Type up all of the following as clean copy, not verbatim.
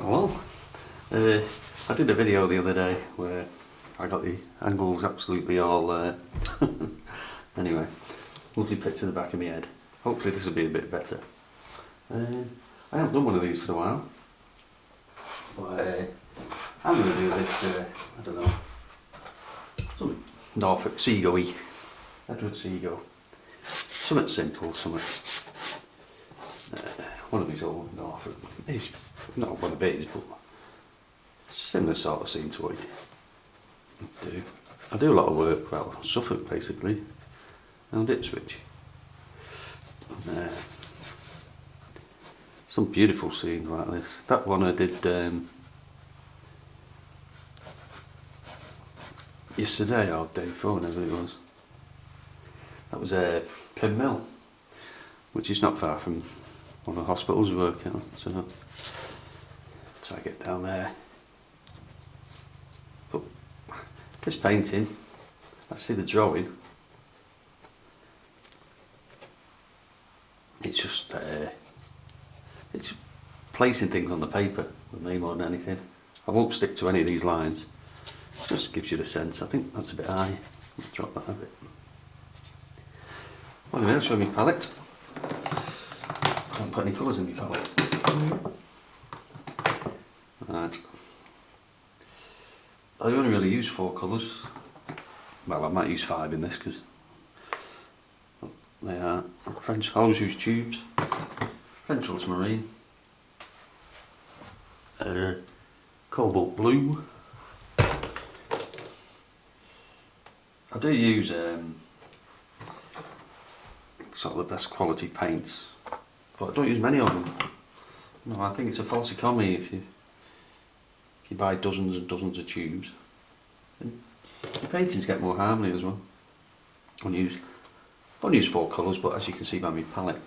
Oh well, I did a video the other day where I got the angles absolutely all anyway, lovely picture in the back of my head. Hopefully this will be a bit better. I haven't done one of these for a while, but I'm going to do this, I don't know, some Norfolk Seago-y, Edward Seago. Something simple, something, one of these old Norfolk, it's not one of these, but similar sort of scene to what you do. I do a lot of work, well, Suffolk basically, and Ipswich. Some beautiful scenes like this. That one I did yesterday or day before, whenever it was. That was Pin Mill, which is not far from one of the hospitals we work at, so try to get down there. But this painting, I see the drawing, it's just it's placing things on the paper with me more than anything. I won't stick to any of these lines, just gives you the sense. I think that's a bit high, I'll drop that a bit. Well, anyway, I'll show you my palette. I haven't put any colours in my palette. Right. I only really use 4 colours. Well, I might use 5 in this because they are French. I always use tubes. French ultramarine. Cobalt blue. I do use sort of the best quality paints, but I don't use many of them. No, I think it's a false economy if you buy dozens and dozens of tubes. And your paintings get more harmony as well. I only use 4 colours, but as you can see by my palette,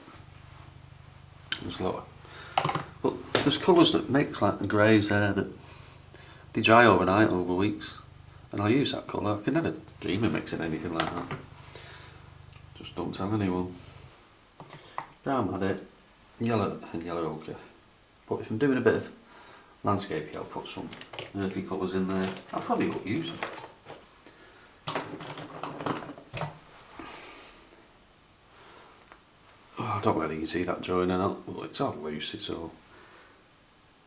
there's a lot. But there's colours that mix, like the greys there, that they dry overnight over weeks, and I'll use that colour. I can never dream of mixing anything like that. Just don't tell anyone. Brown had it, yellow and yellow ochre. But if I'm doing a bit of landscape, I'll put some earthy colours in there. I probably won't use them. Oh, I don't really see that drawing or not. Well, it's all loose, it's all.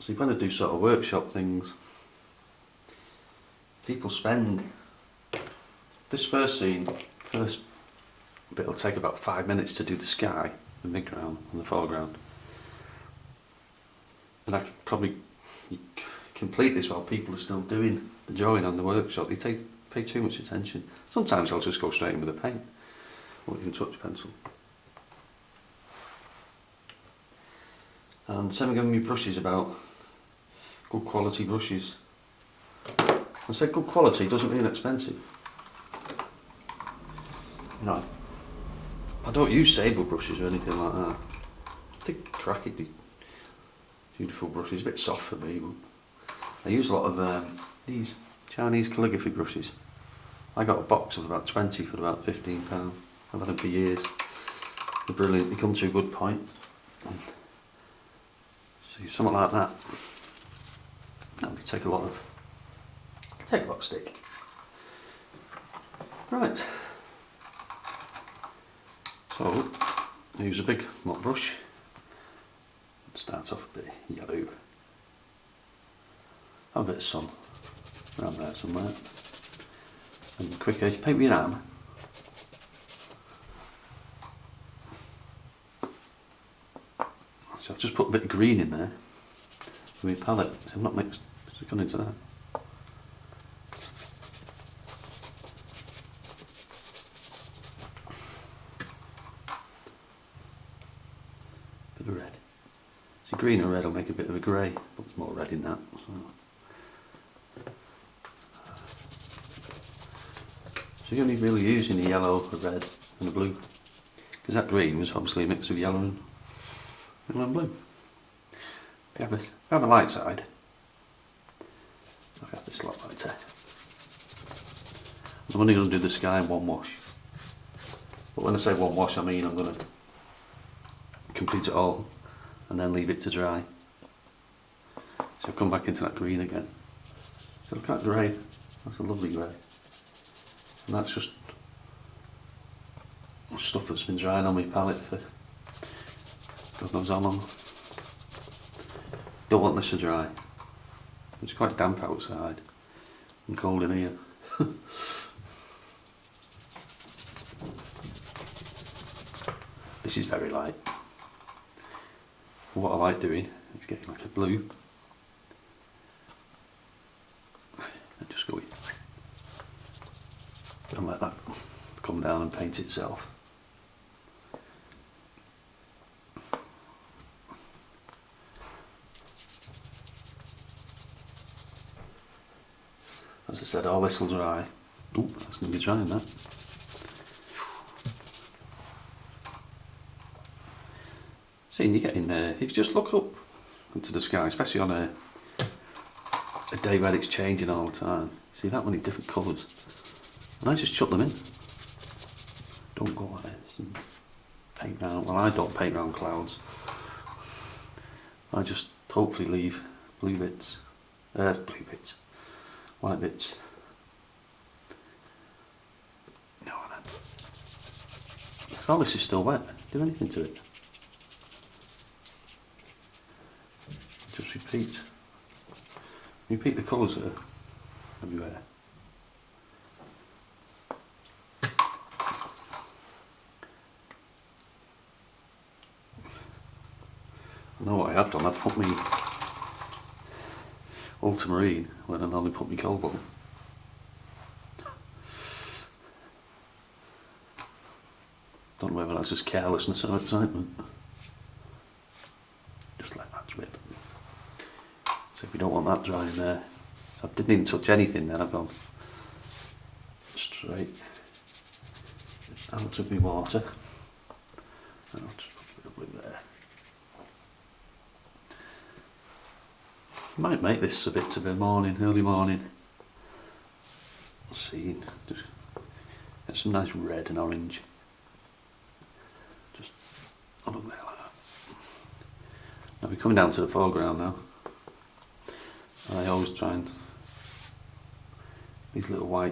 So you're going to do sort of workshop things. People spend this first scene, first bit will take about 5 minutes to do the sky, the midground and the foreground. And I could probably complete this while people are still doing the drawing on the workshop. They pay too much attention. Sometimes I'll just go straight in with a paint or even touch pencil. And same again with my brushes, about good quality brushes. I say good quality doesn't mean expensive. You know, I don't use Seago brushes or anything like that. I think cracky, beautiful brushes, a bit soft for me, but I use a lot of these Chinese calligraphy brushes. I got a box of about 20 for about £15. I've had them for years. They're brilliant, they come to a good point. So something like that. That can take a lot of stick. Right. So I use a big mop brush. Start off with the yellow. Have a bit of sun around there somewhere. And quicker, you paint with your arm. So I've just put a bit of green in there with my palette. I've not mixed, it's gone into that. Bit of red. See, green and red will make a bit of a grey, but there's more red in that. So you're only really using the yellow, the red and the blue, because that green was obviously a mix of yellow and blue. If you have a light side, I've got this lot lighter. I'm only going to do the sky in one wash. But when I say one wash, I mean I'm going to complete it all and then leave it to dry. So I've come back into that green again. So look at that grey, that's a lovely grey. And that's just stuff that's been drying on my palette for God knows how long. Don't want this to dry. It's quite damp outside and cold in here. This is very light. What I like doing is getting like a blue and just go in and let that come down and paint itself. As I said, all this will dry. Oh, that's going to be drying that. See, you're getting there. If you just look up into the sky, especially on a day where it's changing all the time, see that many different colours. And I just chuck them in. Don't go like this and paint round. Well, I don't paint round clouds. I just hopefully leave blue bits, white bits. No, all this is still wet. Do anything to it. Just repeat the colours there everywhere. I know what I have done. I've put me ultramarine when I normally put me cobalt. Don't know whether that's just carelessness or excitement. Just let that drip. So if you don't want that drying there, so I didn't even touch anything then, I've gone straight out of my water. And I'll just put a bit of blue there. Might make this a bit of a morning, early morning scene. Just get some nice red and orange. Just along there like that. Now we're coming down to the foreground now. I always try and these little white